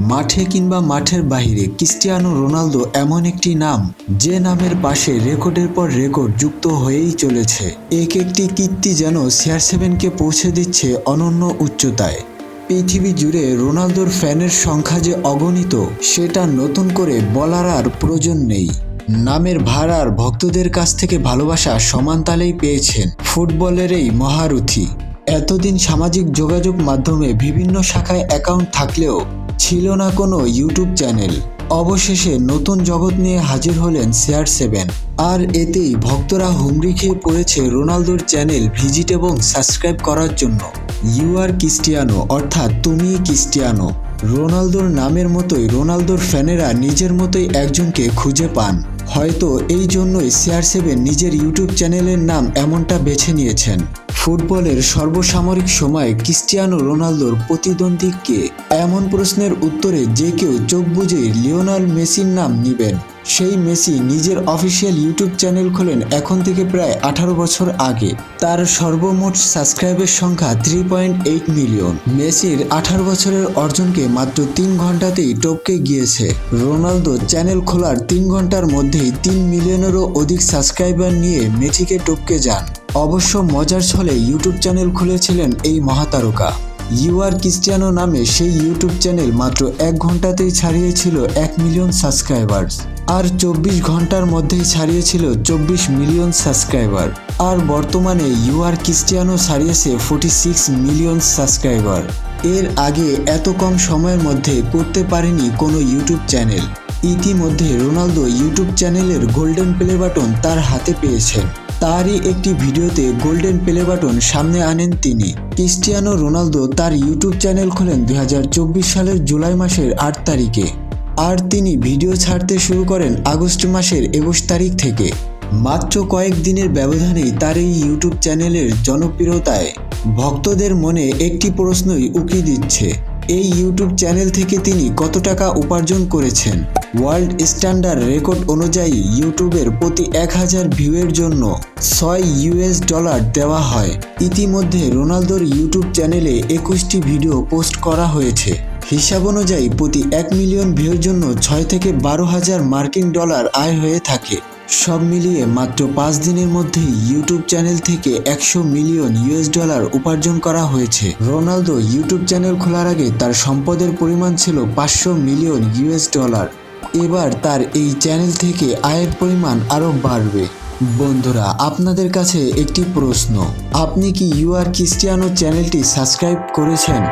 মাঠে কিংবা মাঠের বাইরে ক্রিস্টিয়ানো রোনালদো এমন একটি নাম, যে নামের পাশে রেকর্ডের পর রেকর্ড যুক্ত হয়েই চলেছে। এক একটি কীর্তি যেন CR7কে পৌঁছে দিচ্ছে অনন্য উচ্চতায়। পৃথিবী জুড়ে রোনালদোর ফ্যানের সংখ্যা যে অগণিত, সেটা নতুন করে বলার আর প্রয়োজন নেই। নামের ভার আর ভক্তদের কাছ থেকে ভালোবাসা সমান তালেই পেয়েছেন ফুটবলের এই মহারথী। এতদিন সামাজিক যোগাযোগ মাধ্যমে বিভিন্ন শাখায় অ্যাকাউন্ট থাকলেও ছিল না কোনো ইউটিউব চ্যানেল। অবশেষে নতুন জগৎ নিয়ে হাজির হলেন CR7, আর এতেই ভক্তরা হুমড়ি খেয়ে পড়েছে রোনালদোর চ্যানেল ভিজিট এবং সাবস্ক্রাইব করার জন্য। ইউ আর ক্রিস্টিয়ানো, অর্থাৎ তুমিই ক্রিস্টিয়ানো। রোনালদোর নামের মতোই রোনালদোর ফ্যানেরা নিজের মতোই একজনকে খুঁজে পান। হয়তো এই জন্যই CR7 নিজের ইউটিউব চ্যানেলের নাম এমনটা বেছে নিয়েছেন। ফুটবলের সর্বসামরিক সময়ে ক্রিস্টিয়ানো রোনালদোর প্রতিদ্বন্দ্বী কে? এমন প্রশ্নের উত্তরে যে কেউ চোখ বুজেই লিওনেল মেসির নাম নিবেন। সেই মেসি নিজের অফিসিয়াল ইউটিউব চ্যানেল খোলেন এখন থেকে প্রায় 18 বছর আগে। তার সর্বমোট সাবস্ক্রাইবের সংখ্যা 3.8 মিলিয়ন। মেসির 18 বছরের অর্জনকে মাত্র 3 ঘন্টাতেই টপকে গিয়েছে। রোনালদো চ্যানেল খোলার 3 ঘন্টার মধ্যেই 3 মিলিয়নেরও অধিক সাবস্ক্রাইবার নিয়ে মেসিকে টপকে যান। অবশ্য মজার ছলে ইউটিউব চ্যানেল খুলেছিলেন এই মহাতারকা। ইউ আর ক্রিস্টিয়ানো নামে সেই ইউটিউব চ্যানেল মাত্র 1 ঘন্টাতেই ছাড়িয়েছিল 1 মিলিয়ন সাবস্ক্রাইবার্স, আর 24 ঘন্টার মধ্যেই ছাড়িয়েছিল 24 মিলিয়ন সাবস্ক্রাইবার। আর বর্তমানে ইউ আর ক্রিস্টিয়ানো ছাড়িয়েছে 46 মিলিয়ন সাবস্ক্রাইবার। এর আগে এত কম সময়ের মধ্যে করতে পারেনি কোনো ইউটিউব চ্যানেল। ইতিমধ্যে রোনালদো ইউটিউব চ্যানেলের গোল্ডেন প্লে বাটন তার হাতে পেয়েছেন। তারই একটি ভিডিওতে গোল্ডেন প্লে বাটন সামনে আনেন তিনি। ক্রিস্টিয়ানো রোনালদো তার ইউটিউব চ্যানেল খোলেন 2024 সালের জুলাই মাসের 8 তারিখে, আর তিনি ভিডিও ছাড়তে শুরু করেন আগস্ট মাসের 21 তারিখ থেকে। মাত্র কয়েক দিনের ব্যবধানেই তার এই ইউটিউব চ্যানেলের জনপ্রিয়তায় ভক্তদের মনে একটি প্রশ্নই উকি দিচ্ছে, এই ইউটিউব চ্যানেল থেকে তিনি কত টাকা উপার্জন করেছেন। ওয়ার্ল্ড স্ট্যান্ডার্ড রেকর্ড অনুযায়ী ইউটিউবের প্রতি 1000 ভিউয়ের জন্য $6 দেওয়া হয়। ইতিমধ্যে রোনালদোর ইউটিউব চ্যানেলে 21টি ভিডিও পোস্ট করা হয়েছে। হিসাব অনুযায়ী প্রতি 1 মিলিয়ন ভিউর জন্য 6 থেকে 12,000 মার্কিন ডলার আয় হয়ে থাকে। সব মিলিয়ে মাত্র 5 দিনের মধ্যেই ইউটিউব চ্যানেল থেকে $100 মিলিয়ন উপার্জন করা হয়েছে। রোনালদো ইউটিউব চ্যানেল খোলার আগে তার সম্পদের পরিমাণ ছিল $500 মিলিয়ন। এবার তার এই চ্যানেল থেকে আয়ের পরিমাণ আরও বাড়বে। বন্ধুরা, আপনাদের কাছে একটি প্রশ্ন, আপনি কি ইউ আর ক্রিস্টিয়ানো চ্যানেলটি সাবস্ক্রাইব করেছেন?